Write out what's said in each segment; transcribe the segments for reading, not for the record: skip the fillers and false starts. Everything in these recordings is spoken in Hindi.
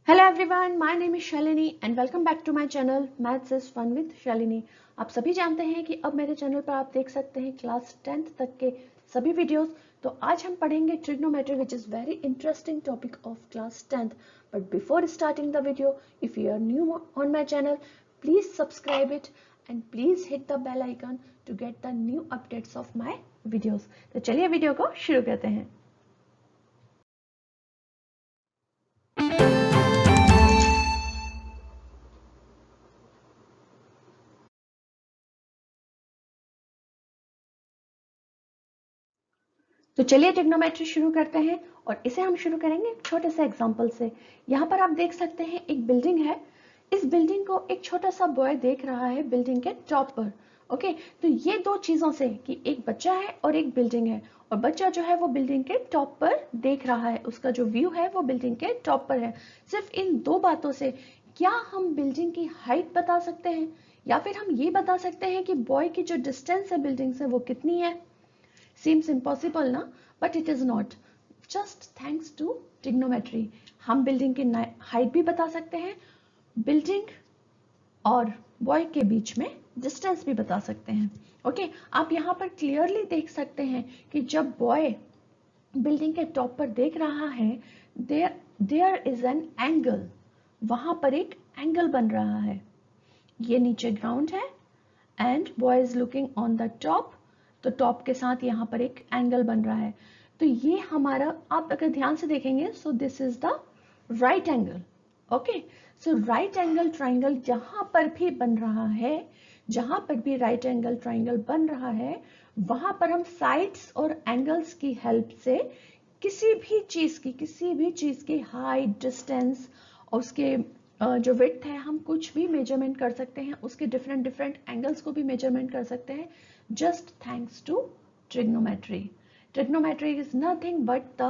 Hello everyone, my name is Shalini and welcome back to my channel Maths is Fun with Shalini। आप सभी जानते हैं कि अब मेरे चैनल पर आप देख सकते हैं क्लास 10th तक के सभी वीडियोस। तो आज हम पढ़ेंगे trigonometry which is very interesting topic of class 10th। But before starting the video, if you are new on my channel, please subscribe it and please hit the bell icon to get the new updates of my videos. तो चलिए वीडियो को शुरू करते हैं। तो चलिए ट्रिग्नोमेट्री शुरू करते हैं और इसे हम शुरू करेंगे एक छोटे से एग्जांपल से। यहाँ पर आप देख सकते हैं एक बिल्डिंग है। इस बिल्डिंग को एक छोटा सा बॉय देख रहा है बिल्डिंग के टॉप पर। ओके, तो ये दो चीजों से कि एक बच्चा है और एक बिल्डिंग है, और बच्चा जो है वो बिल्डिंग के टॉप पर देख रहा है, उसका जो व्यू है वो बिल्डिंग के टॉप पर है। सिर्फ इन दो बातों से क्या हम बिल्डिंग की हाइट बता सकते हैं, या फिर हम ये बता सकते हैं कि बॉय की जो डिस्टेंस है बिल्डिंग से वो कितनी है? Seems impossible ना, but it is not. Just thanks to trigonometry हम बिल्डिंग की हाइट भी बता सकते हैं, बिल्डिंग और बॉय के बीच में डिस्टेंस भी बता सकते हैं। ओके, आप यहाँ पर क्लियरली देख सकते हैं कि जब बॉय बिल्डिंग के टॉप पर देख रहा है, देयर इज एन एंगल, वहां पर एक एंगल बन रहा है। ये नीचे ग्राउंड है and boy is looking on the top, तो टॉप के साथ यहाँ पर एक एंगल बन रहा है। तो ये हमारा, आप अगर ध्यान से देखेंगे, सो this is the right angle. Okay, so right angle triangle जहां पर भी बन रहा है, जहां पर भी राइट एंगल ट्राइंगल बन रहा है, वहां पर हम साइड्स और एंगल्स की हेल्प से किसी भी चीज की हाइट, डिस्टेंस और उसके जो विड्थ है, हम कुछ भी मेजरमेंट कर सकते हैं, उसके डिफरेंट डिफरेंट एंगल्स को भी मेजरमेंट कर सकते हैं, just thanks to trigonometry. Trigonometry is nothing but the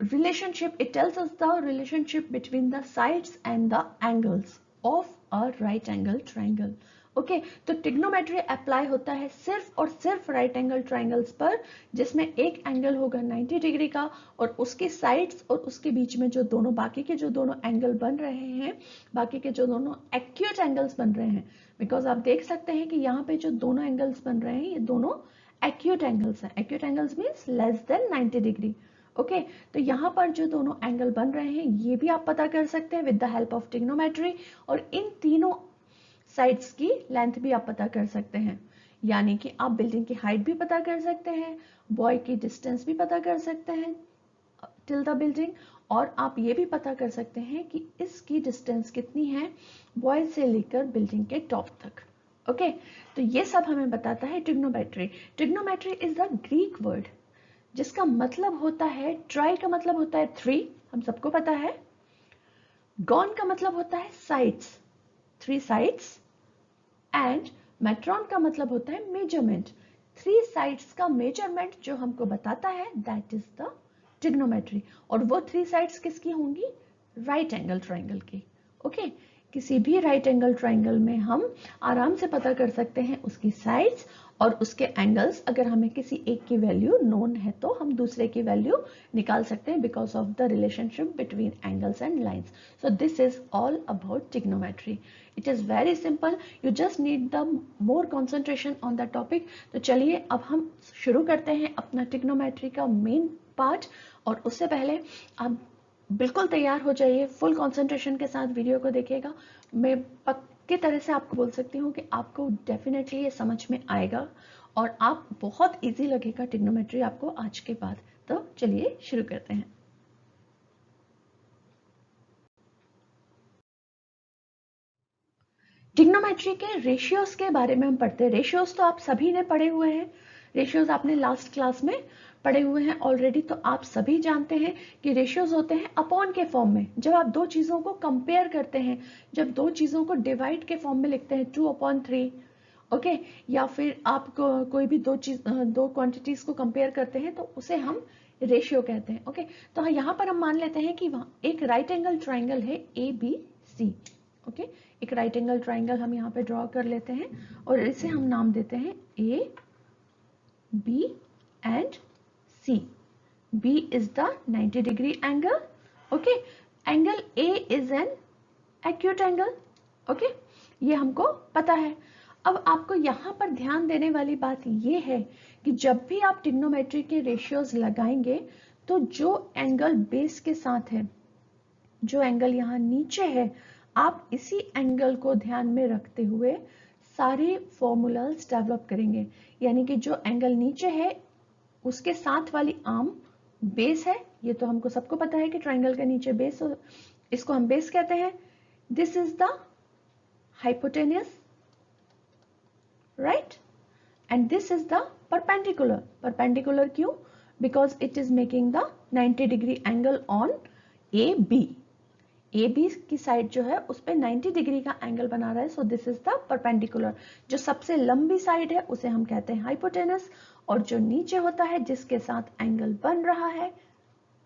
relationship. It tells us the relationship between the sides and the angles of a right angle triangle. Okay, तो ट्रिग्नोमेट्री अप्लाई होता है सिर्फ और सिर्फ राइट एंगल ट्राइंगल्स पर, जिसमें एक एंगल होगा 90 डिग्री का और उसके साइड्स और उसके बीच में जो दोनों बाकी के जो दोनों एंगल बन रहे हैं, बाकी के जो दोनों एक्यूट एंगल्स बन रहे हैं, बिकॉज आप देख सकते हैं कि यहाँ पे जो दोनों एंगल्स बन रहे हैं ये दोनों एक्यूट एंगल्स हैं। Acute angles means less than 90 degree. Okay, तो यहाँ पर जो दोनों एंगल बन रहे हैं ये भी आप पता कर सकते हैं with the help of trigonometry, और इन तीनों साइड्स की लेंथ भी आप पता कर सकते हैं। यानी कि आप बिल्डिंग की हाइट भी पता कर सकते हैं, बॉय की डिस्टेंस भी पता कर सकते हैं टिल द बिल्डिंग, और आप ये भी पता कर सकते हैं कि इसकी डिस्टेंस कितनी है बॉय से लेकर बिल्डिंग के टॉप तक। ओके, तो ये सब हमें बताता है trigonometry. Trigonometry is the Greek word जिसका मतलब होता है, ट्राई का मतलब होता है 3, हम सबको पता है। गॉन का मतलब होता है साइड्स, 3 साइड्स, एंड मेट्रॉन का मतलब होता है मेजरमेंट। 3 साइड्स का मेजरमेंट जो हमको बताता है दैट इज द ट्रिग्नोमेट्री। और वो 3 साइड्स किसकी होंगी? राइट एंगल ट्राइंगल की। ओके, किसी भी राइट एंगल ट्राइंगल में हम आराम से पता कर सकते हैं उसकी साइड्स और उसके एंगल्स। अगर हमें किसी एक की वैल्यू नोन है तो हम दूसरे की वैल्यू निकाल सकते हैं because of the relationship between angles and lines. So this is all about trigonometry. It is very simple, you just need the more concentration on the topic. तो चलिए अब हम शुरू करते हैं अपना ट्रिग्नोमेट्री का मेन पार्ट, और उससे पहले आप बिल्कुल तैयार हो जाइए, फुल कंसंट्रेशन के साथ वीडियो को देखिएगा। मैं पक्की तरह से आपको बोल सकती हूँ कि आपको डेफिनेटली ये समझ में आएगा और आप बहुत इजी लगेगा ट्रिग्नोमेट्री आपको आज के बाद। तो चलिए शुरू करते हैं। ट्रिग्नोमेट्री के रेशियोज के बारे में हम पढ़ते हैं। रेशियोज तो आप सभी ने पढ़े हुए हैं, रेशियोज आपने लास्ट क्लास में पढ़े हुए हैं ऑलरेडी। तो आप सभी जानते हैं कि रेशियोज होते हैं अपॉन के फॉर्म में। जब आप दो चीजों को कंपेयर करते हैं, जब दो चीजों को डिवाइड के फॉर्म में लिखते हैं 2/3, ओके, या फिर आप कोई भी दो क्वांटिटीज को कंपेयर करते हैं तो उसे हम रेशियो कहते हैं। ओके, तो यहाँ पर हम मान लेते हैं कि वहाँ एक राइट एंगल ट्राइंगल है ABC। ओके, एक राइट एंगल ट्राइंगल हम यहाँ पे ड्रॉ कर लेते हैं और इसे हम नाम देते हैं AB and C. B is the 90 degree angle, okay, angle A is an acute angle. Okay, ये हमको पता है। अब आपको यहाँ पर ध्यान देने वाली बात ये है कि जब भी आप ट्रिग्नोमेट्री के रेशियोज लगाएंगे तो जो एंगल बेस के साथ है, जो एंगल यहाँ नीचे है, आप इसी एंगल को ध्यान में रखते हुए सारे फॉर्मूलाज डेवलप करेंगे। यानी कि जो एंगल नीचे है उसके साथ वाली आर्म बेस है। ये तो हमको सबको पता है कि ट्राइंगल के नीचे बेस, इसको हम बेस कहते हैं। This is the hypotenuse, right, and this is the perpendicular. Perpendicular क्यों? Because it is making the 90 degree angle on A B. A B की साइड जो है उस पे 90 डिग्री का एंगल बना रहा है, सो दिस इज द परपेंडिकुलर। जो सबसे लंबी साइड है उसे हम कहते हैं हाइपोटेनस, और जो नीचे होता है जिसके साथ एंगल बन रहा है,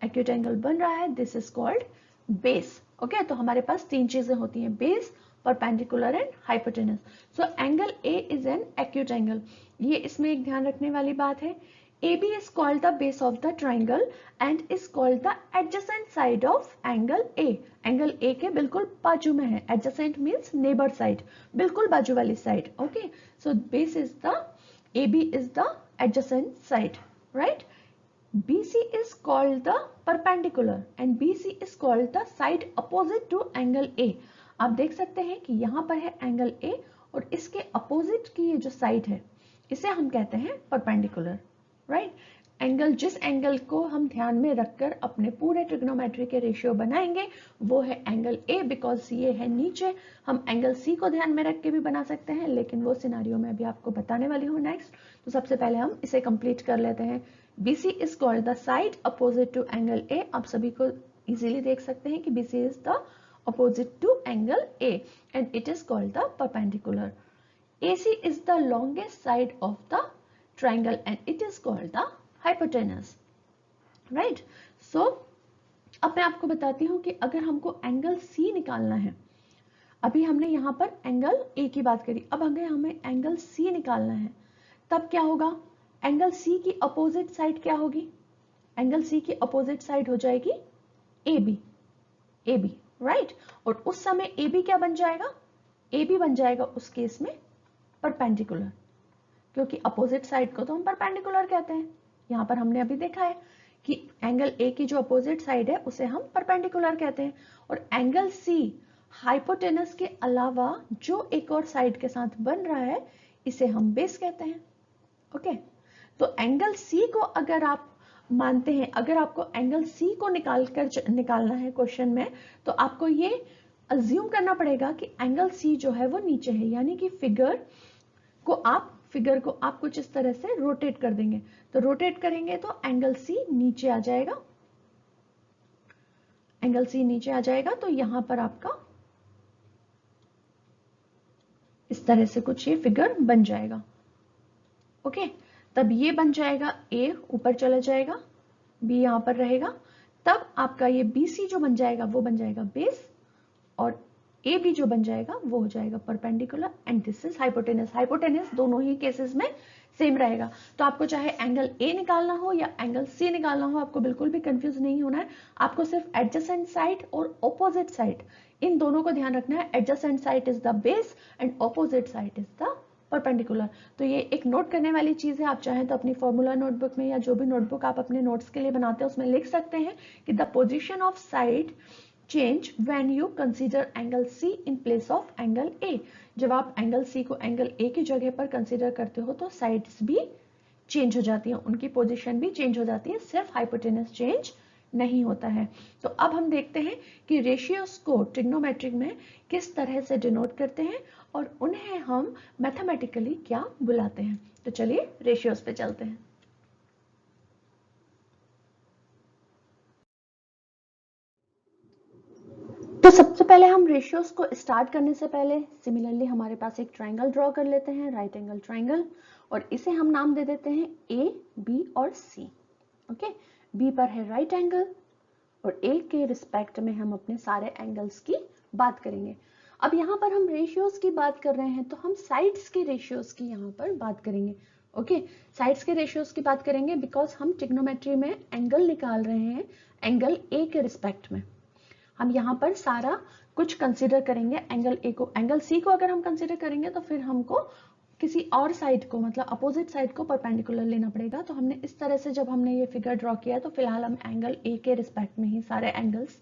एक्यूट एंगल बन रहा है, this is called base. Okay, तो हमारे पास तीन चीजें होती हैं, base, perpendicular and hypotenuse. So angle A is an acute angle. ये इसमें एक ध्यान रखने वाली बात है, AB is called the base of the triangle and is called the adjacent side of angle A. Angle A के बिल्कुल बाजू में है। Adjacent means neighbor side, बिल्कुल बाजू वाली side. Okay, so base is the, AB is the adjacent side, right? BC is called the perpendicular and BC is called the side opposite to angle A. आप देख सकते हैं कि यहाँ पर है angle A और इसके opposite की ये जो side है इसे हम कहते हैं perpendicular. राइट, एंगल, जिस एंगल को हम ध्यान में रखकर अपने पूरे ट्रिग्नोमेट्री के रेशियो बनाएंगे वो है एंगल ए, बिकॉज ये है नीचे। हम एंगल सी को ध्यान में रख के भी बना सकते हैं, लेकिन वो सिनारियो मैं अभी आपको बताने वाली हूँ नेक्स्ट। तो सबसे पहले हम इसे कंप्लीट कर लेते हैं। BC is called the side opposite to angle A. आप सभी को इजीली देख सकते हैं कि BC is the opposite to angle A and it is called the perpendicular. AC is the longest side of the triangle and it is called the hypotenuse, right? So अब मैं आपको बताती हूँ कि अगर हमको एंगल C निकालना है, अभी हमने यहाँ पर एंगल A की बात करी, अब अगर हमें एंगल C निकालना है तब क्या होगा? एंगल C की अपोजिट साइड क्या होगी? एंगल C की अपोजिट साइड हो जाएगी AB, राइट? और उस समय AB क्या बन जाएगा? AB बन जाएगा उस केस में परपेंडिकुलर, क्योंकि अपोजिट साइड को तो हम परपेंडिकुलर कहते हैं। यहाँ पर हमने अभी देखा है कि एंगल ए की जो अपोजिट साइड है उसे हम परपेंडिकुलर कहते हैं, और एंगल सी हाइपोटेनस के अलावा जो एक और साइड के साथ बन रहा है इसे हम बेस कहते हैं। ओके, तो एंगल सी को अगर आप मानते हैं, अगर आपको एंगल सी को निकालना है क्वेश्चन में, तो आपको ये अज्यूम करना पड़ेगा कि एंगल सी जो है वो नीचे है, यानी कि फिगर को आप कुछ इस तरह से रोटेट कर देंगे। तो रोटेट करेंगे तो एंगल सी नीचे आ जाएगा, एंगल सी नीचे आ जाएगा। तो यहां पर आपका इस तरह से कुछ ये फिगर बन जाएगा। ओके, तब ये बन जाएगा, ए ऊपर चला जाएगा, बी यहां पर रहेगा, तब आपका ये BC जो बन जाएगा वो बन जाएगा बेस, और AB जो बन जाएगा वो हो जाएगा perpendicular, and this is hypotenuse. Hypotenuse दोनों ही केसेस में सेम रहेगा। तो आपको चाहे एंगल A निकालना हो या एंगल C निकालना हो, आपको बिल्कुल भी कंफ्यूज नहीं होना है। आपको सिर्फ एडजेसेंट साइड और ऑपोजिट साइड, इन दोनों को ध्यान रखना है। Adjacent side is the base and opposite side is the perpendicular. तो ये एक नोट करने वाली चीज है। आप चाहें तो अपनी फॉर्मूला नोटबुक में या जो भी नोटबुक आप अपने नोट्स के लिए बनाते हैं उसमें लिख सकते हैं कि the position of side change when you consider angle C in place of angle A। जब आप एंगल C को एंगल A की जगह पर कंसीडर करते हो तो साइड्स भी चेंज हो जाती हैं, उनकी पोजीशन भी चेंज हो जाती है, सिर्फ हाइपोटेनस चेंज नहीं होता है। तो अब हम देखते हैं कि रेशियोज को ट्रिग्नोमेट्रिक में किस तरह से डिनोट करते हैं और उन्हें हम मैथमेटिकली क्या बुलाते हैं। तो चलिए रेशियोज पे चलते हैं। तो सबसे पहले हम रेशियोज को स्टार्ट करने से पहले सिमिलरली हमारे पास एक ट्राइंगल ड्रॉ कर लेते हैं, राइट एंगल ट्राइंगल, और इसे हम नाम दे देते हैं A, B और C। ओके, B पर है राइट एंगल और A के रिस्पेक्ट में हम अपने सारे एंगल्स की बात करेंगे। अब यहाँ पर हम रेशियोज की बात कर रहे हैं तो हम साइड्स के रेशियोज की यहाँ पर बात करेंगे। ओके, साइड्स के रेशियोज की बात करेंगे बिकॉज हम ट्रिग्नोमेट्री में एंगल निकाल रहे हैं एंगल A के रिस्पेक्ट में। हम यहाँ पर सारा कुछ कंसिडर करेंगे एंगल ए को, एंगल सी को अगर हम कंसिडर करेंगे तो फिर हमको किसी और साइड को मतलब अपोजिट साइड को परपेंडिकुलर लेना पड़ेगा। तो हमने इस तरह से जब हमने ये फिगर ड्रॉ किया तो फिलहाल हम एंगल ए के रिस्पेक्ट में ही सारे एंगल्स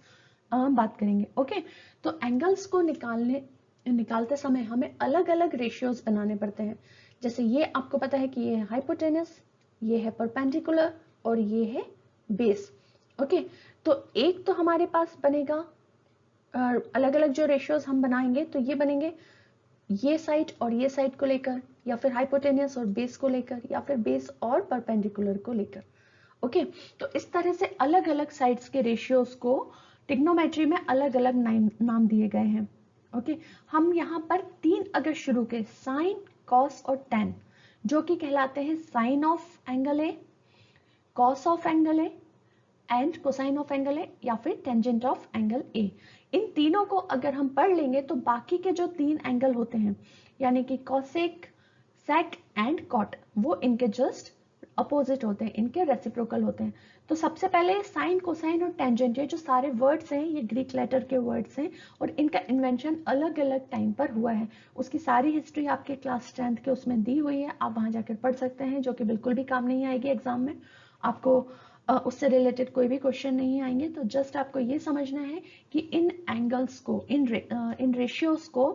बात करेंगे। ओके, तो एंगल्स को निकालते समय हमें अलग अलग रेशियोज बनाने पड़ते हैं। जैसे ये आपको पता है कि ये है हाइपोटेनस, ये है परपेंडिकुलर और ये है बेस। ओके, तो एक तो हमारे पास बनेगा अलग अलग जो रेशियोज हम बनाएंगे तो ये बनेंगे ये साइड और ये साइड को लेकर, या फिर हाइपोटेनियस और बेस को लेकर, या फिर बेस और परपेंडिकुलर को लेकर। ओके, तो इस तरह से अलग अलग साइड्स के रेशियोज को ट्रिग्नोमेट्री में अलग अलग नाम दिए गए हैं। ओके, हम यहाँ पर 3 अगर शुरू के साइन, कॉस और टेन, जो कि कहलाते हैं sine of angle A, cos of angle A and cosine of angle A, या फिर टेंजेंट ऑफ एंगल ए, इन तीनों को अगर हम पढ़ लेंगे तो बाकी के जो 3 एंगल होते हैं यानी कि कॉसेक, सेक एंड कॉट, वो इनके जस्ट अपोजिट होते हैं, इनके रेसिप्रोकल होते हैं। तो सबसे पहले साइन, कोसाइन और टेंजेंट, ये जो सारे वर्ड्स हैं ये ग्रीक लेटर के वर्ड्स हैं और इनका इन्वेंशन अलग अलग टाइम पर हुआ है। उसकी सारी हिस्ट्री आपके क्लास 10th के उसमें दी हुई है, आप वहां जाकर पढ़ सकते हैं, जो कि बिल्कुल भी काम नहीं आएगी एग्जाम में। आपको उससे रिलेटेड कोई भी क्वेश्चन नहीं आएंगे। तो जस्ट आपको ये समझना है कि इन एंगल्स को, इन रेशियोज को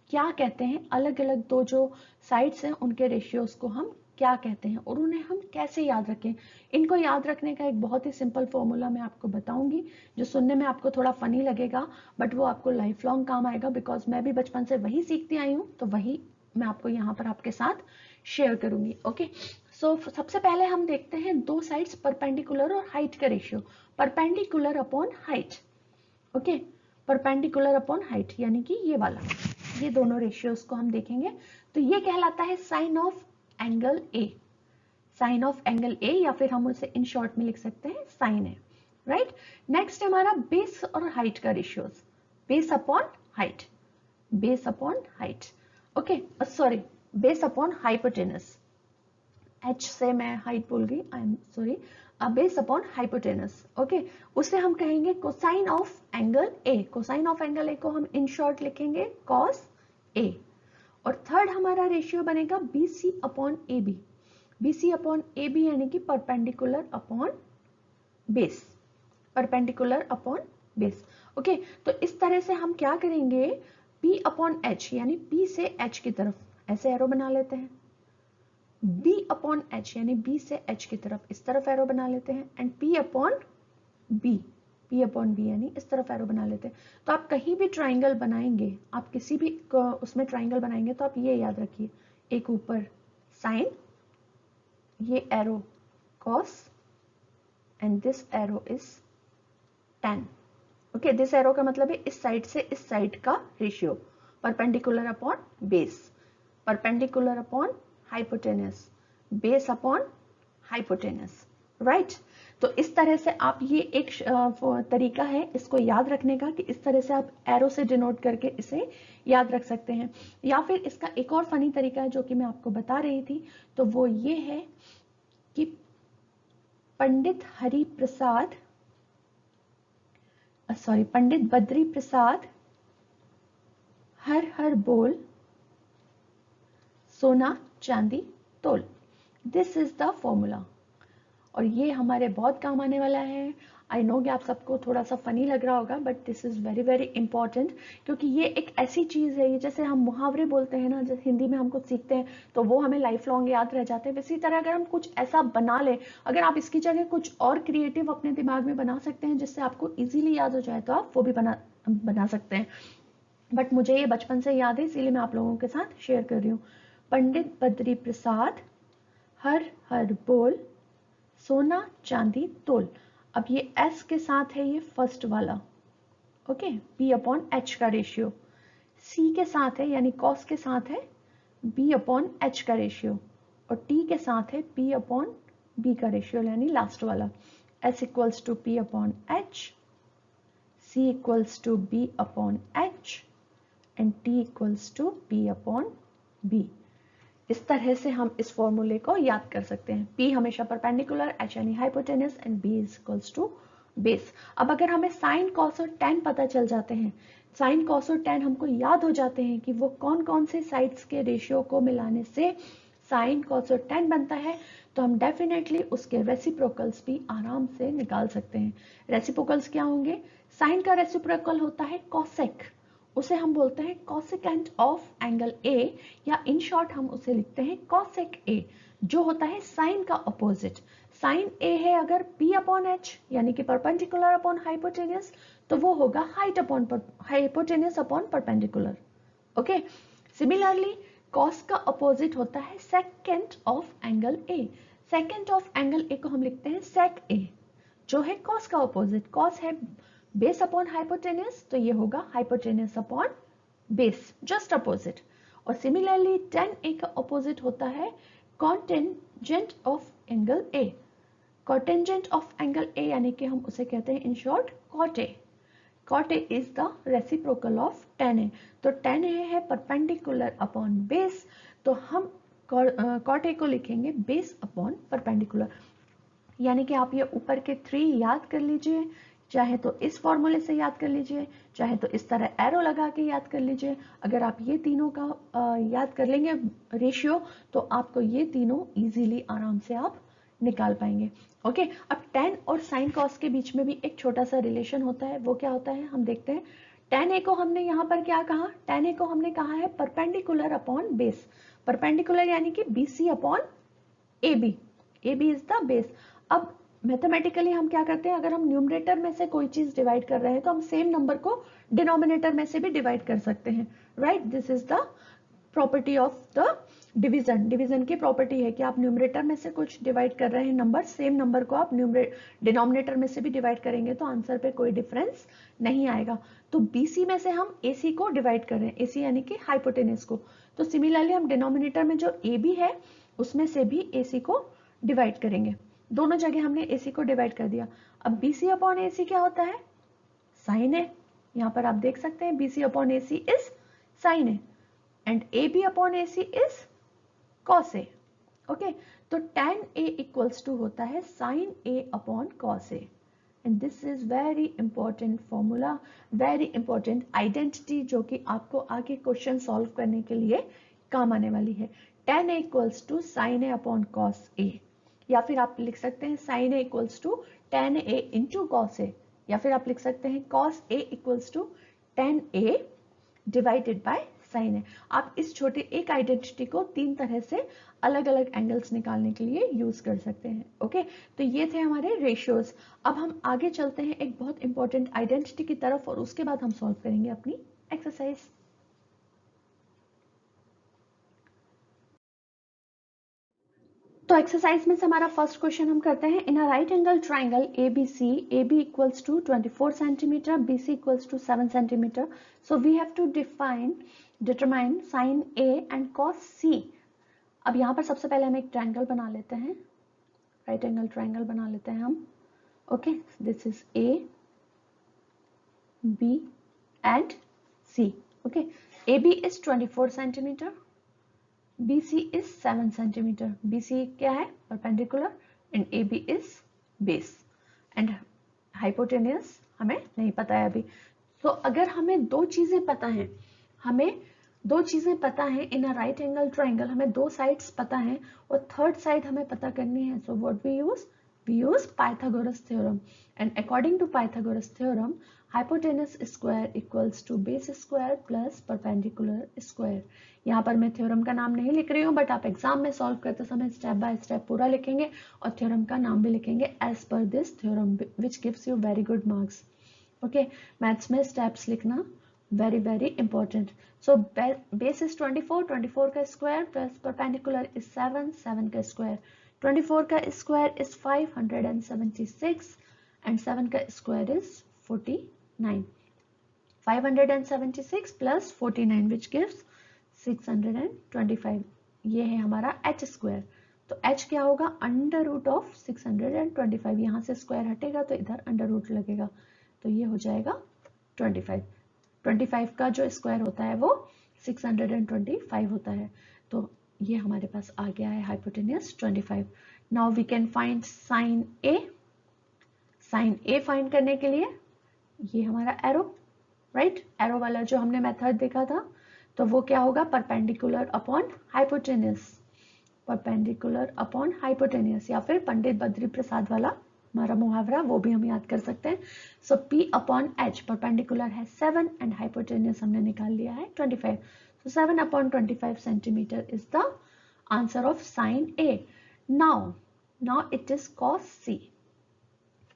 क्या कहते हैं, अलग अलग दो जो साइड्स हैं उनके रेशियोज को हम क्या कहते हैं और उन्हें हम कैसे याद रखें। इनको याद रखने का एक बहुत ही सिंपल फॉर्मूला मैं आपको बताऊंगी, जो सुनने में आपको थोड़ा फनी लगेगा बट वो आपको लाइफ लॉन्ग काम आएगा, बिकॉज मैं भी बचपन से वही सीखती आई हूँ, तो वही मैं आपको यहाँ पर आपके साथ शेयर करूंगी। ओके, सो सबसे पहले हम देखते हैं दो साइड्स परपेंडिकुलर और हाइट का ratio, perpendicular upon height. Okay, perpendicular upon height यानी कि ये वाला, ये दोनों रेशियोज को हम देखेंगे। तो ये कहलाता है sine of angle A, sine of angle A, या फिर हम उसे इन शॉर्ट में लिख सकते हैं साइन ए, राइट। नेक्स्ट हमारा बेस और हाइट का ratios, base upon height, base upon height. Okay, sorry, base upon hypotenuse, H से मैं हाइट बोल गई, I am sorry, base upon hypotenuse. Okay, उसे हम कहेंगे cosine of angle A, cosine of angle ए को हम इन शॉर्ट लिखेंगे कॉस ए। और थर्ड हमारा रेशियो बनेगा B C upon A B, B C upon A B यानी कि perpendicular upon base, perpendicular upon base. Okay, तो इस तरह से हम क्या करेंगे, P अपॉन एच यानी P से H की तरफ ऐसे एरो बना लेते हैं, B अपॉन H यानी B से H की तरफ इस तरफ एरो बना लेते हैं, and P upon B, P upon B यानी इस तरफ एरो बना लेते हैं। तो आप कहीं भी ट्राइंगल बनाएंगे, आप किसी भी उसमें ट्राइंगल बनाएंगे तो आप ये याद रखिए, एक ऊपर साइन, ये arrow cos and this arrow is tan। Okay, this arrow का मतलब है इस साइड से इस साइड का ratio, perpendicular upon base, perpendicular upon hypotenuse, base upon hypotenuse, right. तो इस तरह से आप, ये एक तरीका है इसको याद रखने का कि इस तरह से आप एरो से डिनोट करके इसे याद रख सकते हैं। या फिर इसका एक और फनी तरीका है जो कि मैं आपको बता रही थी, तो वो ये है कि पंडित हरि प्रसाद, सॉरी, पंडित बद्री प्रसाद हर हर बोल, सोना चांदी तोल, दिस इज द फॉर्मूला। और ये हमारे बहुत काम आने वाला है। आई नो कि आप सबको थोड़ा सा फनी लग रहा होगा but this is very very important, क्योंकि ये एक ऐसी चीज है, ये जैसे हम मुहावरे बोलते हैं ना, जैसे हिंदी में हम कुछ सीखते हैं तो वो हमें लाइफ लॉन्ग याद रह जाते हैं, इसी तरह अगर हम कुछ ऐसा बना ले, अगर आप इसकी जगह कुछ और क्रिएटिव अपने दिमाग में बना सकते हैं जिससे आपको इजीली याद हो जाए तो आप वो भी बना सकते हैं। बट मुझे ये बचपन से याद है इसीलिए मैं आप लोगों के साथ शेयर कर रही हूँ। पंडित बद्री प्रसाद हर हर बोल, सोना चांदी तोल। अब ये S के साथ है ये फर्स्ट वाला, ओके, P अपॉन H का रेशियो, C के साथ है यानी कॉस के साथ है B अपॉन H का रेशियो, और T के साथ है P अपॉन B का रेशियो यानी लास्ट वाला। S equals to P upon H, C equals to B upon H and T equals to P upon B। इस तरह से हम इस फॉर्मूले को याद कर सकते हैं। P हमेशा परपेंडिकुलर, H यानी hypotenuse and B is equals to base. अब अगर हमें साइन कॉस और टेन पता चल जाते हैं, साइन कॉस और टेन हमको याद हो जाते हैं कि वो कौन कौन से साइड्स के रेशियो को मिलाने से साइन कॉस और टेन बनता है, तो हम डेफिनेटली उसके रेसिप्रोकल्स भी आराम से निकाल सकते हैं। रेसिप्रोकल्स क्या होंगे? साइन का रेसिप्रोकल होता है कॉसेक, उसे हम बोलते हैं कॉसेकेंट ऑफ एंगल ए, या इन शॉर्ट हम उसे लिखते हैं कॉसेक ए, जो होता है साइन का ऑपोजिट। साइन ए है अगर p अपॉन एच यानी कि परपेंडिकुलर अपॉन हाइपोटेन्यूस, तो वो होगा height upon hypotenuse upon perpendicular. Okay, similarly cos का अपोजिट होता है secant of angle A. Secant of angle ए को हम लिखते हैं सेक ए, जो है कॉस का अपोजिट। कॉस है बेस अपॉन हाइपोटेन्यूस, तो ये होगा hypotenuse upon base, just opposite. और सिमिलरली टेन ए का अपोजिट होता है cotangent of angle A. Cotangent of angle A यानी कि हम उसे कहते हैं in short cot A. Cot A is the reciprocal of tan A. तो टेन ए है परपेंडिकुलर अपॉन बेस, तो हम कॉट ए को लिखेंगे बेस अपॉन परपेंडिकुलर। यानी कि आप ये ऊपर के 3 याद कर लीजिए, चाहे तो इस फॉर्मूले से याद कर लीजिए, चाहे तो इस तरह एरो लगा के याद कर लीजिए। अगर आप ये तीनों का याद कर लेंगे रेशियो, तो आपको ये तीनों इजीली आराम से आप निकाल पाएंगे। ओके, अब टेन और साइन कॉस के बीच में भी एक छोटा सा रिलेशन होता है। वो क्या होता है हम देखते हैं। टेन ए को हमने यहाँ पर क्या कहा? टेन ए को हमने कहा है परपेंडिकुलर अपॉन बेस। परपेंडिकुलर यानी कि BC upon A B, A B is the base. अब मैथमेटिकली हम क्या करते हैं, अगर हम न्यूमरेटर में से कोई चीज डिवाइड कर रहे हैं तो हम सेम नंबर को डिनोमिनेटर में से भी डिवाइड कर सकते हैं, right? This is the property of the division. Division की प्रॉपर्टी है कि आप न्यूमरेटर में से कुछ डिवाइड कर रहे हैं नंबर, सेम नंबर को आप डिनोमिनेटर में से भी डिवाइड करेंगे तो आंसर पे कोई डिफरेंस नहीं आएगा। तो बीसी में से हम एसी को डिवाइड कर रहे हैं, एसी यानी कि हाइपोटेनस को, तो सिमिलरली हम डिनोमिनेटर में जो ए बी है उसमें से भी एसी को डिवाइड करेंगे। दोनों जगह हमने एसी को डिवाइड कर दिया। अब बीसी अपॉन एसी क्या होता है? साइन है। यहाँ पर आप देख सकते हैं BC upon AC is sine है, and A B upon AC is cos A. Okay, तो tan a इक्वल्स टू होता है sin a upon cos A, and this is very important formula, very important identity, जो कि आपको आगे क्वेश्चन सॉल्व करने के लिए काम आने वाली है। tan a equals to sin a upon cos A, या फिर आप लिख सकते हैं sin a equals to tan a into cos A, या फिर आप लिख सकते हैं cos a equals to tan a divided by sine है। आप इस छोटे एक आइडेंटिटी को 3 तरह से अलग अलग एंगल्स निकालने के लिए यूज कर सकते हैं। ओके, तो ये थे हमारे रेशियोज। अब हम आगे चलते हैं एक बहुत इंपॉर्टेंट आइडेंटिटी की तरफ, और उसके बाद हम सॉल्व करेंगे अपनी एक्सरसाइज। तो एक्सरसाइज में से हमारा फर्स्ट क्वेश्चन हम करते हैं। In a right angle triangle ABC, AB equals to 24 centimetre, BC equals to 7 centimetre, so we have to determine sine A and cos C। अब यहाँ पर सबसे पहले हम एक ट्राइंगल बना लेते हैं, राइट एंगल ट्राइंगल बना लेते हैं हम। Okay, this is A, B and C। Okay, AB is 24 centimetre, BC is 7 centimetre. BC क्या है? Perpendicular, and AB is base, and hypotenuse हमें नहीं पता है अभी। तो अगर हमें दो चीजें पता हैं, हमें दो चीजें पता है इन अ राइट एंगल ट्राइंगल, हमें दो साइड्स पता है और थर्ड साइड हमें पता करनी है। So what we use Pythagoras theorem, and according to Pythagoras theorem hypotenuse square equals to base square plus perpendicular square. यहाँ पर मैं थ्योरम का नाम नहीं लिख रही हूँ, बट आप एग्जाम में सॉल्व करते समय स्टेप बाय स्टेप पूरा लिखेंगे और थ्योरम का नाम भी लिखेंगे as per this theorem, which gives you very good marks. Okay, maths में स्टेप्स लिखना very very important. So base is 24, 24 का स्क्वायर प्लस परपेंडिकुलर इज 7, 7 का स्क्वायर, 24 का स्क्वायर इज 576 एंड 7 का square is 49। 576 plus 49 which gives 625। ये है हमारा h स्क्वायर। तो h क्या होगा? Under root of 625। यहाँ से स्क्वायर हटेगा तो इधर अंडर रूट लगेगा, तो ये हो जाएगा 25। 25 का जो स्क्वायर होता है वो 625 होता है। तो ये हमारे पास आ गया है hypotenuse 25। Now we can find sine A। Sine A find करने के लिए ये हमारा एरो, राइट, एरो वाला जो हमने मेथड देखा था, तो वो क्या होगा, perpendicular upon hypotenuse, perpendicular upon hypotenuse, या फिर पंडित बद्री प्रसाद वाला हमारा मुहावरा, वो भी हम याद कर सकते हैं। सो P अपॉन H, परपेंडिकुलर है 7 एंड हाइपोटेन्यूस हमने निकाल लिया है 25, so 7 upon 25 centimeter is the answer of sine A. Now it is cos C.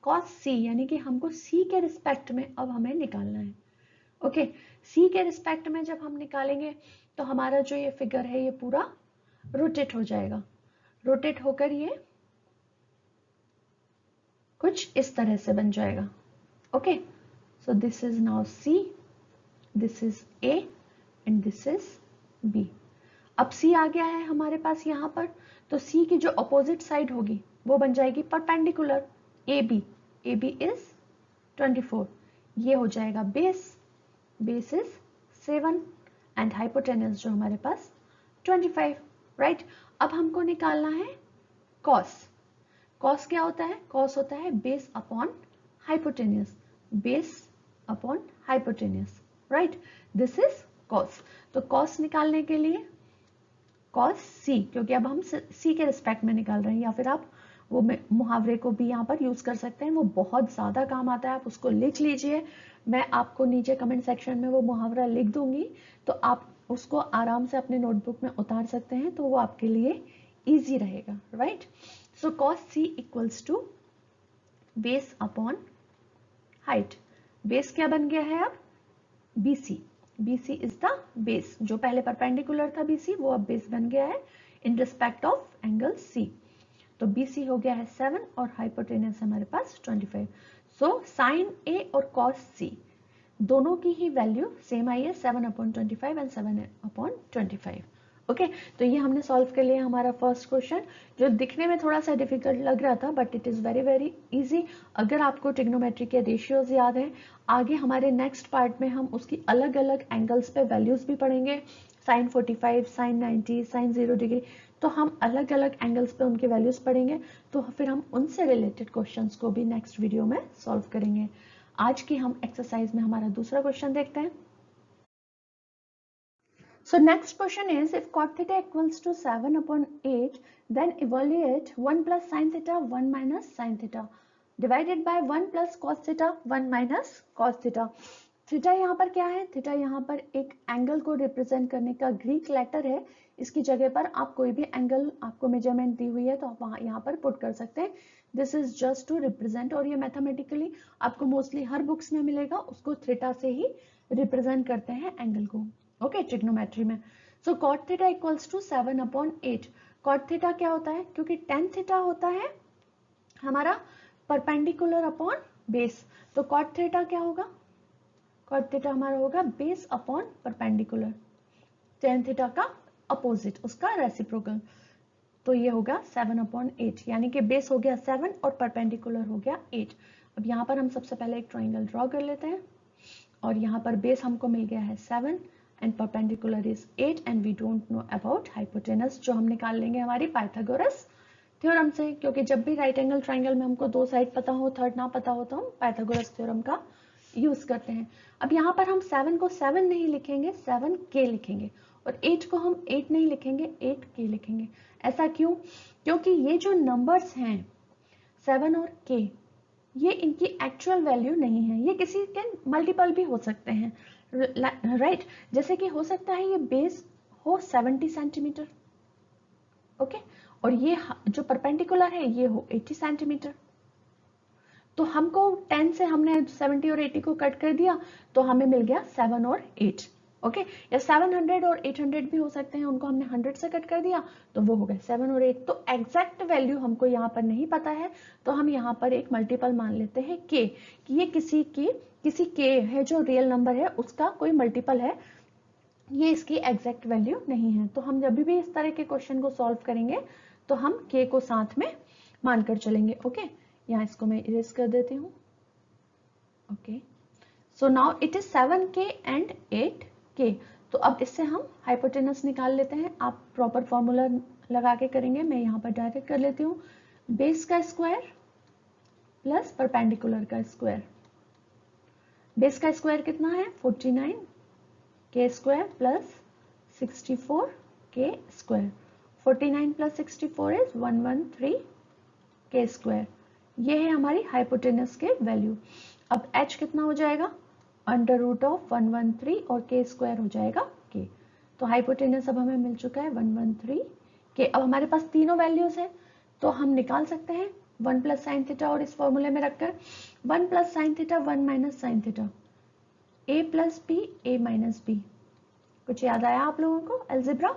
cos C यानी कि हमको C के रिस्पेक्ट में अब हमें निकालना है। ओके, C के रिस्पेक्ट में जब हम निकालेंगे तो हमारा जो ये फिगर है ये पूरा रोटेट हो जाएगा, रोटेट होकर ये कुछ इस तरह से बन जाएगा। Okay, so this is now C, this is A and this is B। अब C आ गया है हमारे पास यहाँ पर, तो C की जो अपोजिट साइड होगी वो बन जाएगी परपेंडिकुलर AB, AB इज 24, ये हो जाएगा base, base is 7 and hypotenuse जो हमारे पास 25, राइट। अब हमको निकालना है कॉस। कॉस क्या होता है, कॉस होता है base upon hypotenuse, base upon hypotenuse, right, this is cos. तो कॉस निकालने के लिए कॉस सी, क्योंकि अब हम सी के रिस्पेक्ट में निकाल रहे हैं, या फिर आप वो मुहावरे को भी यहाँ पर यूज कर सकते हैं, वो बहुत ज्यादा काम आता है, आप उसको लिख लीजिए, मैं आपको नीचे कमेंट सेक्शन में वो मुहावरा लिख दूंगी, तो आप उसको आराम से अपने नोटबुक में उतार सकते हैं, तो वो आपके लिए इजी रहेगा, right. So cos C equals to base upon height, base क्या बन गया है अब, BC, BC is the base, जो पहले परपेंडिकुलर था BC वो अब बेस बन गया है in respect of angle C, तो BC हो गया है 7 और हाइपोटेन्यूस हमारे पास 25। सो साइन A और कॉस C दोनों की ही वैल्यू सेम आई है, 7 अपॉन 25 एंड 7 अपॉन 25। ओके, तो ये हमने सॉल्व कर लिया हमारा फर्स्ट क्वेश्चन, जो दिखने में थोड़ा सा डिफिकल्ट लग रहा था, but it is very very easy अगर आपको ट्रिग्नोमेट्री के रेशियोज याद है। आगे हमारे नेक्स्ट पार्ट में हम उसकी अलग अलग एंगल्स पे वैल्यूज भी पढ़ेंगे, साइन 45, साइन 90, साइन 0 डिग्री, तो हम अलग अलग एंगल्स पे उनके वैल्यूज पढ़ेंगे, तो फिर हम उनसे रिलेटेड क्वेश्चंस को भी नेक्स्ट वीडियो में सॉल्व करेंगे। आज की हम एक्सरसाइज में हमारा दूसरा क्वेश्चन देखते हैं। So next question is, if cot theta equals to 7 upon 8, then evaluate 1 plus sin theta 1 minus sin theta divided by 1 plus cos theta 1 minus cos theta। Theta यहाँ पर क्या है, थीटा यहाँ पर एक एंगल को रिप्रेजेंट करने का ग्रीक लेटर है, इसकी जगह पर आप कोई भी एंगल आपको मेजरमेंट दी हुई है तो आप वहाँ यहाँ पर पुट कर सकते हैं, this is just to represent, और ये मैथमेटिकली आपको मोस्टली हर बुक्स में मिलेगा, उसको थीटा से ही रिप्रेजेंट करते हैं एंगल को, ओके, ट्रिग्नोमेट्री में। So cot theta equals to 7 upon 8, cot theta क्या होता है, क्योंकि टेन थीटा होता है हमारा परपेंडिकुलर अपॉन बेस, तो कॉट थीटा क्या होगा, कॉट थीटा हमारा होगा base upon perpendicular, tan theta का अपोजिट, उसका रेसिप्रोकल, तो ये होगा 7 अपॉन 8, यानी कि बेस हो गया 7 और परपेंडिकुलर हो गया 8। अब यहाँ पर हम सबसे पहले एक ट्राइंगल ड्रॉ कर लेते हैं, और यहाँ पर बेस हमको मिल गया है 7 and perpendicular is 8 and we don't know about hypotenuse, जो हम निकाल लेंगे हमारी पाइथागोरस थ्योरम से, क्योंकि जब भी राइट एंगल ट्राइंगल में हमको दो साइड पता हो, थर्ड ना पता हो, तो हम पाइथागोरस थ्योरम का यूज करते हैं। अब यहाँ पर हम 7 को 7 नहीं लिखेंगे, 7k लिखेंगे, और 8 को हम 8 नहीं लिखेंगे, 8k लिखेंगे। ऐसा क्यों, क्योंकि ये जो नंबर्स हैं 7 और k, ये इनकी एक्चुअल वैल्यू नहीं है, ये किसी के मल्टीपल भी हो सकते हैं, राइट, जैसे कि हो सकता है ये बेस हो 70 सेंटीमीटर, ओके, और ये जो परपेंडिकुलर है ये हो 80 सेंटीमीटर, तो हमको 10 से हमने 70 और 80 को कट कर दिया, तो हमें मिल गया 7 और 8, ओके, या 700 और 800 भी हो सकते हैं, उनको हमने 100 से कट कर दिया, तो वो हो गए 7 और 8। तो एग्जैक्ट वैल्यू हमको यहाँ पर नहीं पता है, तो हम यहाँ पर एक मल्टीपल मान लेते हैं k, कि ये किसी k है जो रियल नंबर है उसका कोई मल्टीपल है, ये इसकी एग्जैक्ट वैल्यू नहीं है। तो हम जब भी इस तरह के क्वेश्चन को सॉल्व करेंगे तो हम k को साथ में मानकर चलेंगे, ओके, यहाँ इसको मैं इरेज कर देती हूँ, okay, so now it is 7k and 8k। तो अब इससे हम हाइपोटेनस निकाल लेते हैं, आप प्रॉपर फॉर्मूला लगा के करेंगे, मैं यहाँ पर डायरेक्ट कर लेती हूँ, बेस का स्क्वायर प्लस परपेंडिकुलर का स्क्वायर, बेस का स्क्वायर कितना है 49 के स्क्वायर प्लस 64 के स्क्वायर, 49 प्लस 64 इज 113 के स्क्वायर। ये है हमारी हाइपोटेनस के वैल्यू। अब h कितना हो जाएगा अंडर रूट ऑफ 113 और के स्क्वायर हो जाएगा के। तो हाइपोटेनस अब हमें मिल चुका है 113 के। अब हमारे पास तीनों वैल्यूज हैं तो हम निकाल सकते हैं 1 प्लस साइन थीटा और इस फॉर्मूले में रखकर 1 plus sine theta 1 minus sine theta, a plus B A minus B. कुछ याद आया आप लोगों को algebra?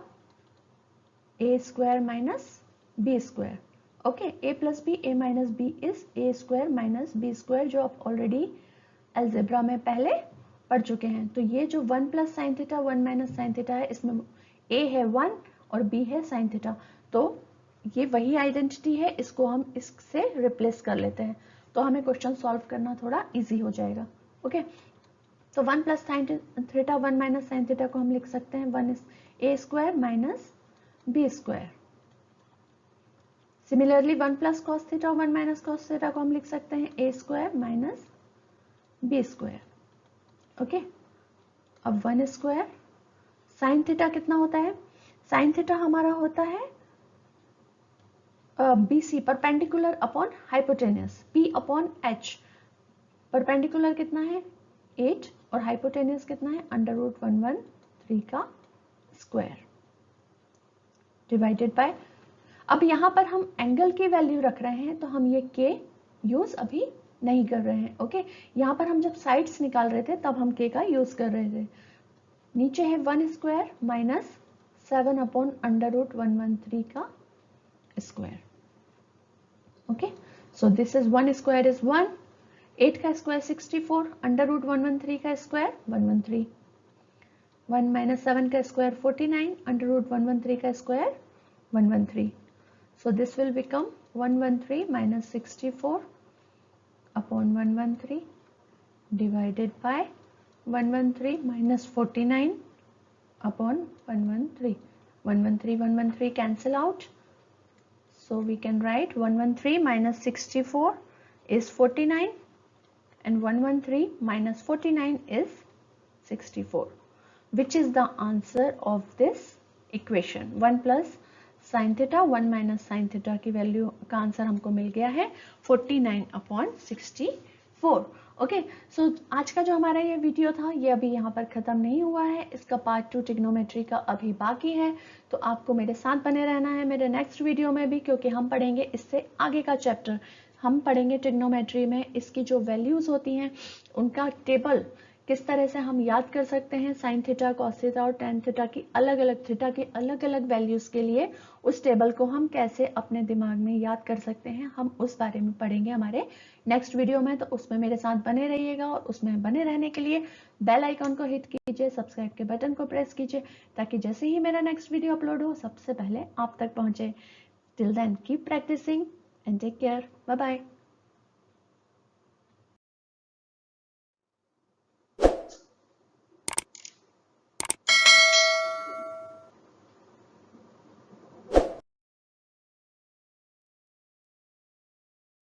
A square minus B square. Okay, a plus B A minus B is A square minus B square, जो आप ऑलरेडी अलजेब्रा में पहले पढ़ चुके हैं। तो ये जो 1 plus sine theta 1 minus sine theta है, इसमें a है 1 और b है साइन थीटा, तो ये वही आइडेंटिटी है, इसको हम इससे रिप्लेस कर लेते हैं तो हमें क्वेश्चन सॉल्व करना थोड़ा इजी हो जाएगा। ओके, तो 1 plus sine theta 1 minus sine theta को हम लिख सकते हैं 1 a square minus B square. Similarly 1 plus cos theta 1 minus cos theta को हम लिख सकते हैं a square minus B square. Okay, अब 1 स्क्वायर साइन थीटा कितना होता है, साइन थीटा हमारा होता है BC perpendicular upon hypotenuse, P upon H। Perpendicular कितना है 8 और हाइपोटेनियस कितना है अंडर रूट 113 का स्क्वायर डिवाइडेड बाय। अब यहाँ पर हम एंगल की वैल्यू रख रहे हैं तो हम ये के यूज अभी नहीं कर रहे हैं। ओके, यहाँ पर हम जब साइड्स निकाल रहे थे तब हम के का यूज कर रहे थे। नीचे है 1 square minus 7 upon under root 113 का square. Okay, so this is 1 square is 1, 8 का स्क्वायर 64, अंडर रूट 113 का स्क्वायर 113, 1 माइनस 7 का स्क्वायर 49, अंडर रूट 113 का square 113। So this will become 113 minus 64 upon 113 divided by 113 minus 49 upon 113. 113 cancel out. So we can write 113 minus 64 is 49 and 113 minus 49 is 64, which is the answer of this equation. 1 plus sign theta 1 minus sine theta की वैल्यू का आंसर हमको मिल गया है 49 अपॉन 64। ओके, सो आज का जो हमारा ये वीडियो था ये अभी यहाँ पर ख़त्म नहीं हुआ है, इसका पार्ट 2 ट्रिग्नोमेट्री का अभी बाकी है, तो आपको मेरे साथ बने रहना है मेरे नेक्स्ट वीडियो में भी, क्योंकि हम पढ़ेंगे इससे आगे का चैप्टर। हम पढ़ेंगे ट्रिग्नोमेट्री में इसकी जो वैल्यूज़ होती हैं उनका टेबल किस तरह से हम याद कर सकते हैं, साइन थीटा कॉस थीटा और टेन थीटा की अलग अलग थीटा की अलग अलग वैल्यूज के लिए उस टेबल को हम कैसे अपने दिमाग में याद कर सकते हैं, हम उस बारे में पढ़ेंगे हमारे नेक्स्ट वीडियो में। तो उसमें मेरे साथ बने रहिएगा और उसमें बने रहने के लिए बेल आइकन को हिट कीजिए, सब्सक्राइब के बटन को प्रेस कीजिए, ताकि जैसे ही मेरा नेक्स्ट वीडियो अपलोड हो सबसे पहले आप तक पहुंचे। Till then keep practising and take care, bye bye.